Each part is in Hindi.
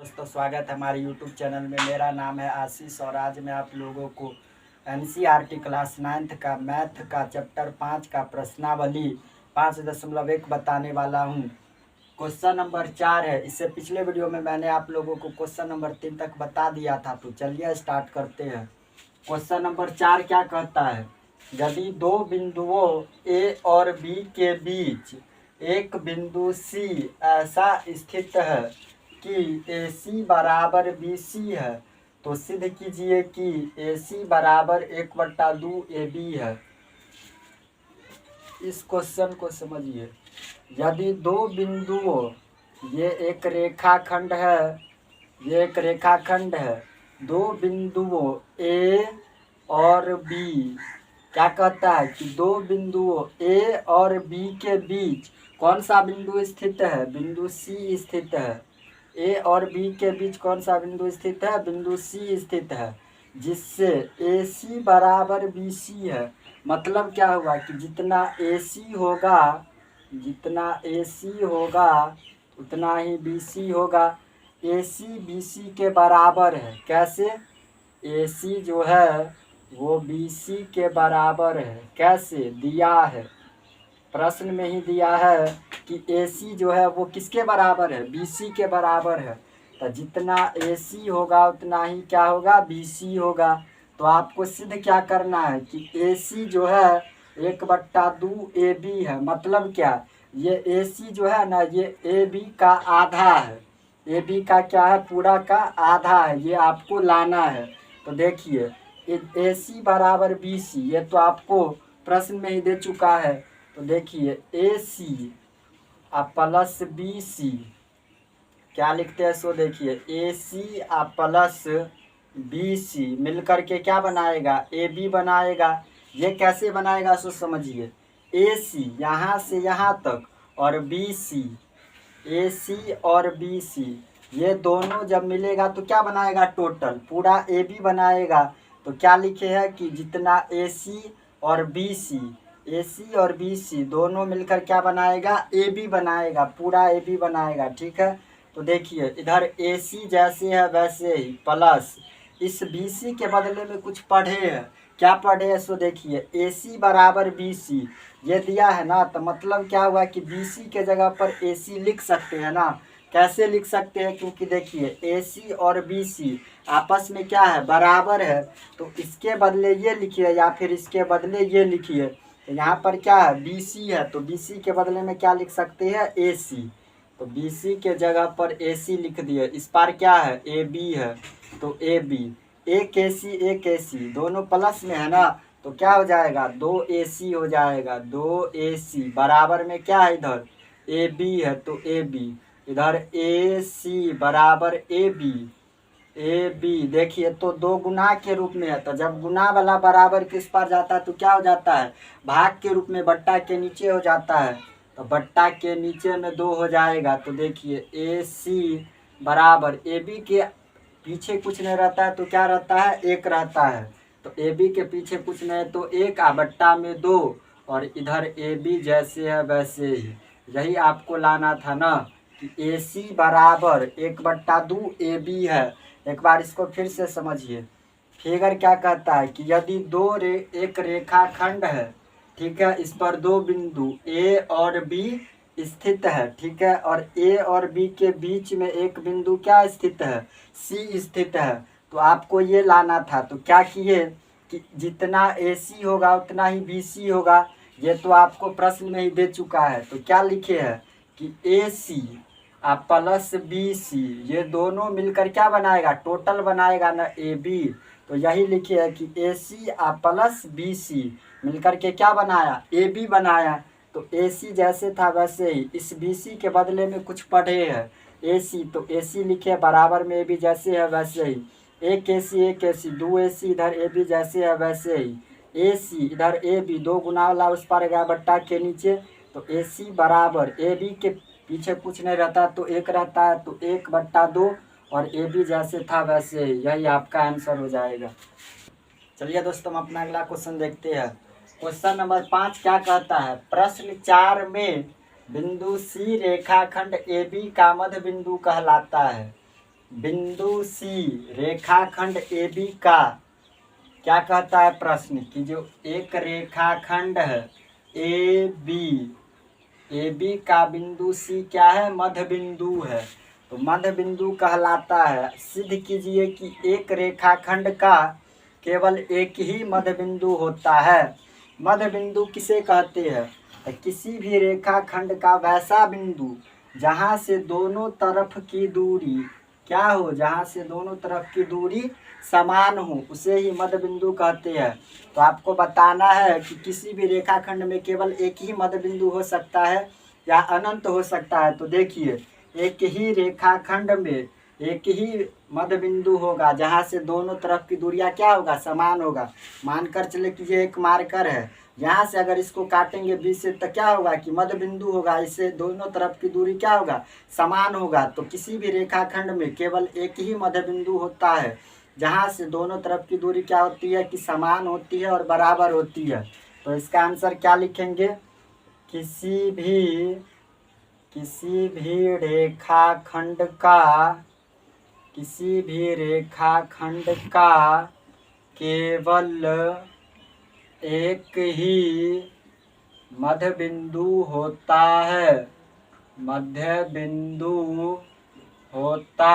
दोस्तों स्वागत है हमारे YouTube चैनल में। मेरा नाम है आशीष और आज मैं आप लोगों को NCERT क्लास 9th का मैथ का चैप्टर 5 का प्रश्नावली 5.1 बताने वाला हूं। क्वेश्चन नंबर 4 है। इससे पिछले वीडियो में मैंने आप लोगों को क्वेश्चन नंबर 3 तक बता दिया था, तो चलिए स्टार्ट करते हैं। क्वेश्चन नंबर 4 क्या कहता है? यदि दो बिंदुओं A और B के बीच एक बिंदु C ऐसा स्थित है कि AC बराबर BC है, तो सिद्ध कीजिए कि AC बराबर 1/2 AB है। इस क्वेश्चन को समझिए। यदि दो बिंदुओं, ये एक रेखाखंड है, दो बिंदुओं A और B, क्या कहता है कि दो बिंदुओं A और B के बीच कौन सा बिंदु स्थित है? बिंदु C स्थित है। A और B के बीच कौन सा बिंदु स्थित है? बिंदु C स्थित है, जिससे AC बराबर BC है। मतलब क्या हुआ कि जितना AC होगा उतना ही BC होगा। AC BC के बराबर है। कैसे? AC जो है वो BC के बराबर है। कैसे दिया है? प्रश्न में ही दिया है कि AC जो है वो किसके बराबर है? BC के बराबर है। तो जितना AC होगा उतना ही क्या होगा? BC होगा। तो आपको सिद्ध क्या करना है कि AC जो है 1/2 AB है। मतलब क्या? ये AC जो है ना, ये AB का आधा है। AB का क्या है? पूरा का आधा है। ये आपको लाना है। तो देखिए AC बराबर BC, ये तो आपको प्रश्न में ही दे चुका है। तो देखिए AC प्लस BC क्या लिखते हैं? सो देखिए AC प्लस BC मिलकर के क्या बनाएगा? AB बनाएगा। ये कैसे बनाएगा सो समझिए। AC यहाँ से यहाँ तक और AC और BC ये दोनों जब मिलेगा तो क्या बनाएगा? टोटल पूरा AB बनाएगा। तो क्या लिखे हैं कि जितना AC और BC दोनों मिलकर क्या बनाएगा? AB बनाएगा। पूरा AB बनाएगा। ठीक है। तो देखिए इधर AC जैसे है वैसे ही प्लस इस BC के बदले में कुछ पढ़े हैं। क्या पढ़े हैं सो देखिए AC बराबर BC ये दिया है ना, तो मतलब क्या हुआ कि BC के जगह पर AC लिख सकते हैं ना। कैसे लिख सकते हैं? क्योंकि देखिए AC और BC आपस में क्या है? बराबर है। तो इसके बदले ये लिखिए या फिर इसके बदले ये लिखिए। तो यहाँ पर क्या है? BC है, तो BC के बदले में क्या लिख सकते हैं? AC। तो BC के जगह पर AC लिख दिए। इस पार क्या है? AB है, तो AB। एक AC दोनों प्लस में है ना, तो क्या हो जाएगा? 2AC हो जाएगा। 2AC बराबर में क्या है? इधर AB है, तो AB। इधर AC बराबर AB देखिए तो दो गुना के रूप में है। तो जब गुना वाला बराबर किस पर जाता है तो क्या हो जाता है? भाग के रूप में, बट्टा के नीचे हो जाता है। तो बट्टा के नीचे में 2 हो जाएगा। तो देखिए AC बराबर AB के पीछे कुछ नहीं रहता है तो क्या रहता है? 1 रहता है। तो AB के पीछे कुछ नहीं तो 1 बट्टा में 2 और इधर AB जैसे है वैसे ही। यही आपको लाना था ना कि AC बराबर 1/2 AB है। एक बार इसको फिर से समझिए। फिगर क्या कहता है कि यदि एक रेखाखंड है, ठीक है, इस पर दो बिंदु A और B स्थित है, ठीक है, और A और B के बीच में एक बिंदु क्या स्थित है? C स्थित है। तो आपको ये लाना था। तो क्या किए कि जितना AC होगा उतना ही BC होगा। ये तो आपको प्रश्न में ही दे चुका है। तो क्या लिखे हैं कि AC प्लस BC ये दोनों मिलकर क्या बनाएगा? टोटल बनाएगा ना AB। तो यही लिखे है कि AC प्लस BC मिलकर के क्या बनाया? AB बनाया। तो AC जैसे था वैसे ही इस BC के बदले में कुछ पढ़े हैं AC, तो AC लिखे बराबर में AB जैसे है वैसे ही। एक AC 2 AC इधर AB जैसे है वैसे ही। AC इधर AB 2 गुना वाला उस पर गया बट्टा के नीचे। तो AC बराबर AB के पीछे कुछ नहीं रहता तो 1 रहता है, तो 1/2 और AB जैसे था वैसे ही। यही आपका आंसर हो जाएगा। चलिए दोस्तों हम अपना अगला क्वेश्चन देखते हैं। क्वेश्चन नंबर 5 क्या कहता है? प्रश्न 4 में बिंदु C रेखाखंड AB का मध्य बिंदु कहलाता है। बिंदु सी रेखाखंड AB का क्या कहता है प्रश्न कि जो एक रेखाखंड है AB का बिंदु C क्या है, मध्य बिंदु है। तो मध्य बिंदु कहलाता है। सिद्ध कीजिए कि एक रेखाखंड का केवल एक ही मध्य बिंदु होता है। मध्य बिंदु किसे कहते हैं, तो किसी भी रेखाखंड का वैसा बिंदु जहाँ से दोनों तरफ की दूरी क्या हो, जहाँ से दोनों तरफ की दूरी समान हो, उसे ही मध्य बिंदु कहते हैं। तो आपको बताना है कि किसी भी रेखाखंड में केवल एक ही मध्य बिंदु हो सकता है या अनंत हो सकता है। तो देखिए, एक ही रेखाखंड में एक ही मध्य बिंदु होगा जहाँ से दोनों तरफ की दूरियां क्या होगा, समान होगा। मानकर चले कि ये एक मार्कर है, यहाँ से अगर इसको काटेंगे बीच से तो क्या होगा कि मध्य बिंदु होगा, इससे दोनों तरफ की दूरी क्या होगा, समान होगा। तो किसी भी रेखाखंड में केवल एक ही मध्य बिंदु होता है जहाँ से दोनों तरफ की दूरी क्या होती है कि समान होती है और बराबर होती है। तो इसका आंसर क्या लिखेंगे, किसी भी रेखाखंड का केवल एक ही मध्य बिंदु होता है, मध्य बिंदु होता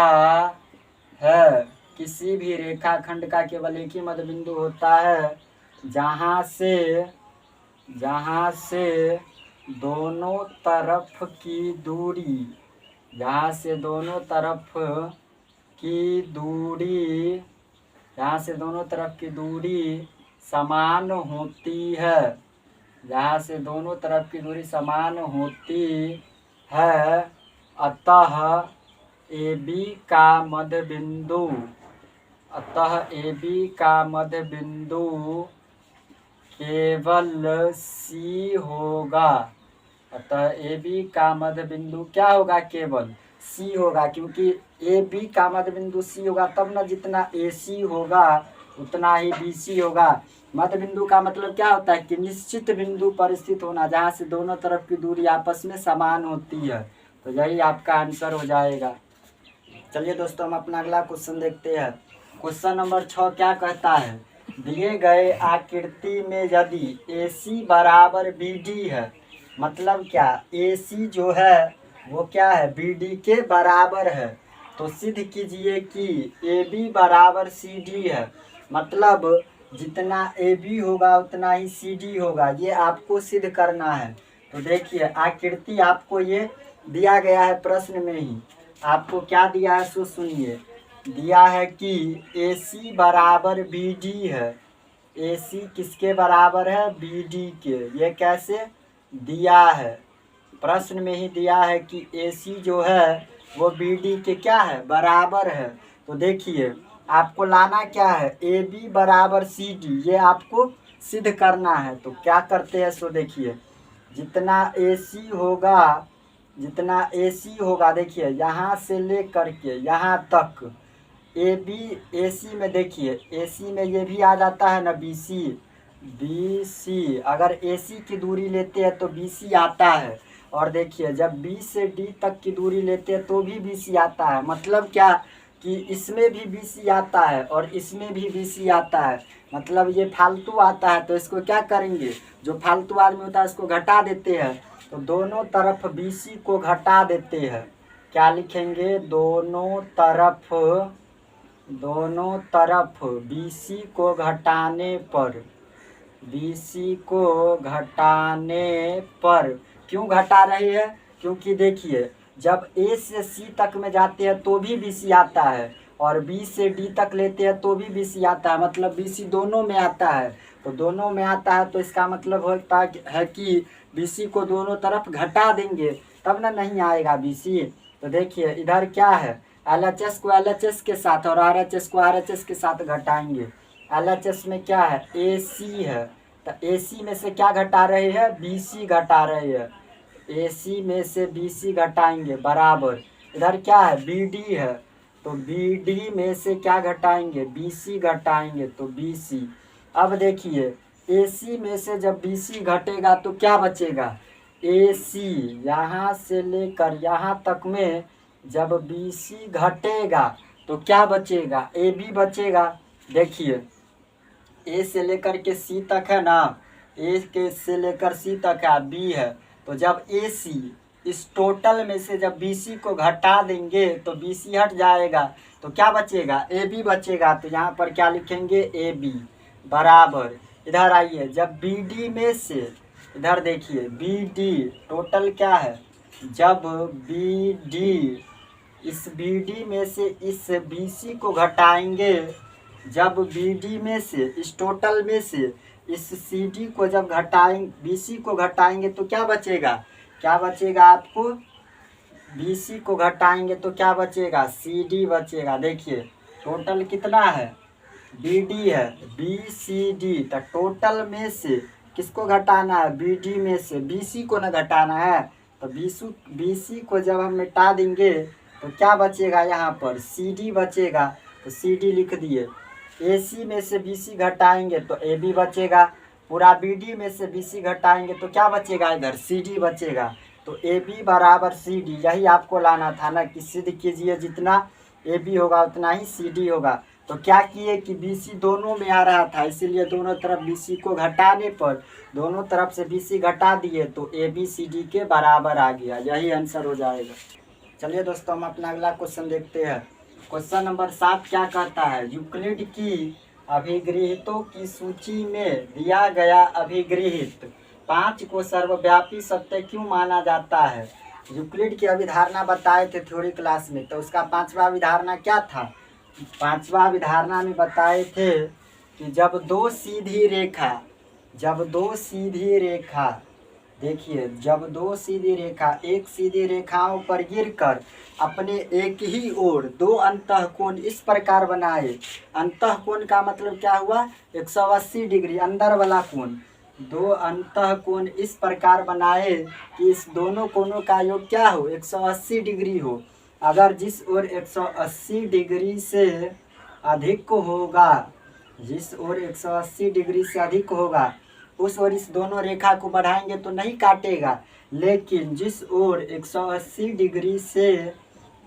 है। किसी भी रेखाखंड का केवल एक ही मध्य बिंदु होता है जहाँ से दोनों तरफ की दूरी, जहाँ से दोनों तरफ की दूरी समान होती है, जहाँ से दोनों तरफ की दूरी समान होती है। अतः AB का मध्य बिंदु केवल C होगा। अतः AB का मध्य बिंदु क्या होगा, केवल C होगा, क्योंकि AB का मध्य बिंदु C होगा तब ना जितना AC होगा उतना ही BC होगा। मध्य बिंदु का मतलब क्या होता है कि निश्चित बिंदु पर स्थित होना जहाँ से दोनों तरफ की दूरी आपस में समान होती है। तो यही आपका आंसर हो जाएगा। चलिए दोस्तों, हम अपना अगला क्वेश्चन देखते हैं। क्वेश्चन नंबर 6 क्या कहता है, दिए गए आकृति में यदि AC बराबर BD है, मतलब क्या, AC जो है वो क्या है, BD के बराबर है। तो सिद्ध कीजिए कि AB बराबर CD है, मतलब जितना AB होगा उतना ही CD होगा। ये आपको सिद्ध करना है। तो देखिए, आकृति आपको ये दिया गया है प्रश्न में ही। आपको क्या दिया है सो सुनिए। दिया है कि AC बराबर BD है। AC किसके बराबर है, BD के। ये कैसे दिया है, प्रश्न में ही दिया है कि AC जो है वो BD के क्या है, बराबर है। तो देखिए, आपको लाना क्या है, AB बराबर CD, ये आपको सिद्ध करना है। तो क्या करते हैं सो देखिए, जितना AC होगा देखिए, यहाँ से ले करके यहाँ तक AC में देखिए, AC में ये भी आ जाता है ना BC। अगर AC की दूरी लेते हैं तो BC आता है। और देखिए, जब B से D तक की दूरी लेते हैं तो भी BC आता है। मतलब क्या कि इसमें भी BC आता है और इसमें भी BC आता है, मतलब ये फालतू आता है। तो इसको क्या करेंगे, जो फालतू आदमी होता है इसको घटा देते हैं। तो दोनों तरफ BC को घटा देते हैं। क्या लिखेंगे, दोनों तरफ BC को घटाने पर क्यों घटा रही है, क्योंकि देखिए, जब A से C तक में जाते हैं तो भी BC आता है और B से D तक लेते हैं तो भी BC आता है, मतलब BC दोनों में आता है। तो दोनों में आता है तो इसका मतलब होता है कि BC को दोनों तरफ घटा देंगे तब ना नहीं आएगा BC। तो देखिए, इधर क्या है, LHS को LHS के साथ और RHS को RHS के साथ घटाएंगे। LHS में क्या है, AC है, तो AC में से क्या घटा रहे हैं, BC घटा रहे हैं। AC में से BC घटाएंगे बराबर, इधर क्या है, BD है, तो BD में से क्या घटाएंगे, BC घटाएंगे, तो BC। अब देखिए, AC में से जब BC घटेगा तो क्या बचेगा, AC। यहाँ से लेकर यहाँ तक में जब BC घटेगा तो क्या बचेगा, ए बी बचेगा। देखिए ए से लेकर के सी तक है ना, ए के से लेकर सी तक है, बी है। तो जब ए सी इस टोटल में से जब बी सी को घटा देंगे तो बी सी हट जाएगा, तो क्या बचेगा, ए बी बचेगा। तो यहाँ पर क्या लिखेंगे, ए बी बराबर, इधर आइए, जब बी डी में से, इधर देखिए बी डी टोटल क्या है, जब बी डी इस बी डी में से इस बी सी को घटाएंगे, जब बी डी में से इस टोटल में से इस सी डी को जब घटाएंगे, बी सी को घटाएंगे तो क्या बचेगा, क्या बचेगा आपको, बी सी को घटाएंगे तो क्या बचेगा, सी डी बचेगा। देखिए टोटल कितना है, बी डी है, बी सी डी, तो टोटल में से किसको घटाना है, बी डी में से बी सी को न घटाना है। तो बी सी को जब हम मिटा देंगे तो क्या बचेगा, यहाँ पर सी डी बचेगा। तो सी डी लिख दिए। ए सी में से बी सी घटाएंगे तो ए बी बचेगा, पूरा बी डी में से बी सी घटाएंगे तो क्या बचेगा, इधर सी डी बचेगा। तो ए बी बराबर सी डी, यही आपको लाना था ना कि सिद्ध कीजिए जितना ए बी होगा उतना ही सी डी होगा। तो क्या किए कि बी सी दोनों में आ रहा था, इसीलिए दोनों तरफ बी सी को घटाने पर दोनों तरफ से बी सी घटा दिए तो ए बी सी डी के बराबर आ गया, यही आंसर हो जाएगा। चलिए दोस्तों हम अपना अगला क्वेश्चन देखते हैं। क्वेश्चन नंबर 7 क्या कहता है, यूक्लिड की अभिगृहितों की सूची में दिया गया अभिगृहित 5 को सर्वव्यापी सत्य क्यों माना जाता है। यूक्लिड की अभिधारणा बताए थे थ्योरी क्लास में, तो उसका 5वां अभिधारणा क्या था, 5वां अभिधारणा में बताए थे कि जब दो सीधी रेखा, देखिए जब दो सीधी रेखा एक सीधी रेखाओं पर गिरकर अपने एक ही ओर दो अंतःकोण इस प्रकार बनाए, अंतःकोण का मतलब क्या हुआ, 180 डिग्री अंदर वाला कोण, दो अंतःकोण इस प्रकार बनाए कि इस दोनों कोणों का योग क्या हो, 180 डिग्री हो। अगर जिस ओर 180 डिग्री से अधिक होगा, जिस ओर 180 डिग्री से अधिक होगा उस ओर इस दोनों रेखा को बढ़ाएंगे तो नहीं काटेगा, लेकिन जिस ओर 180 डिग्री से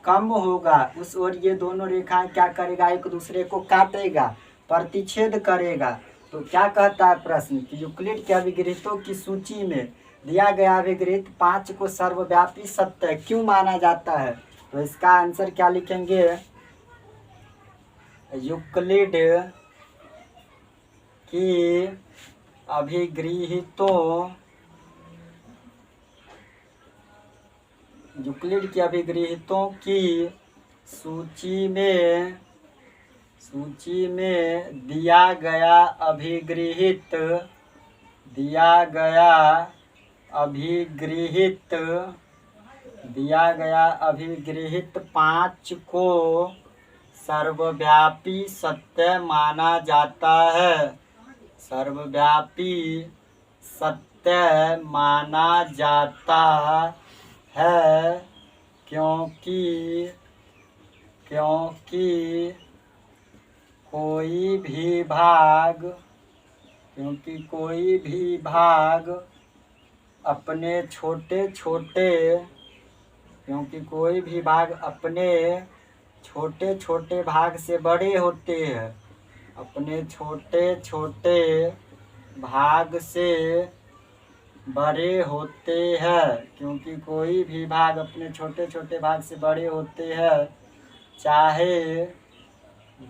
कम होगा उस ओर ये दोनों रेखाएं क्या करेगा, एक दूसरे को काटेगा, प्रतिच्छेद करेगा। तो क्या कहता है प्रश्न कि यूक्लिड के अभिगृहितों की सूची में दिया गया अभिगृहित 5 को सर्वव्यापी सत्य क्यों माना जाता है। तो इसका आंसर क्या लिखेंगे, यूक्लिड की अभिगृहितों की सूची में दिया गया अभिगृहित 5 को सर्वव्यापी सत्य माना जाता है, सर्वव्यापी सत्य माना जाता है क्योंकि कोई भी भाग अपने छोटे छोटे भाग से बड़े होते हैं, अपने छोटे भाग से बड़े होते हैं, क्योंकि कोई भी भाग अपने छोटे छोटे भाग से बड़े होते हैं, चाहे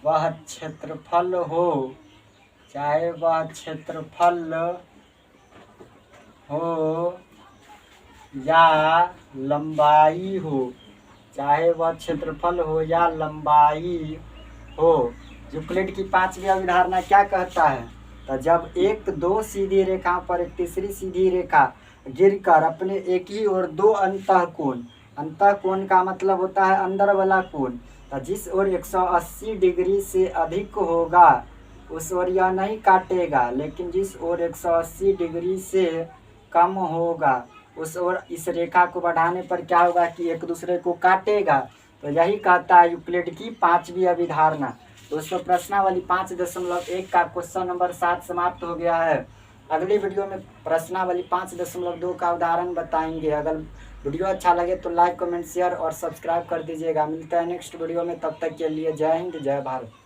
वह क्षेत्रफल हो या लंबाई हो, यूक्लिड की 5वीं अवधारणा क्या कहता है, तो जब एक दो सीधी रेखा पर एक तीसरी सीधी रेखा गिरकर अपने एक ही ओर दो अंतःकोण का मतलब होता है अंदर वाला कोण, तो जिस ओर 180 डिग्री से अधिक होगा उस ओर यह नहीं काटेगा, लेकिन जिस ओर 180 डिग्री से कम होगा उस ओर इस रेखा को बढ़ाने पर क्या होगा कि एक दूसरे को काटेगा। तो यही कहता है यूक्लिड की 5वीं अभिधारणा। दोस्तों प्रश्नावली 5.1 का क्वेश्चन नंबर 7 समाप्त हो गया है। अगली वीडियो में प्रश्नावली 5.2 का उदाहरण बताएंगे। अगर वीडियो अच्छा लगे तो लाइक कमेंट शेयर और सब्सक्राइब कर दीजिएगा। मिलते हैं नेक्स्ट वीडियो में, तब तक के लिए जय हिंद जय भारत।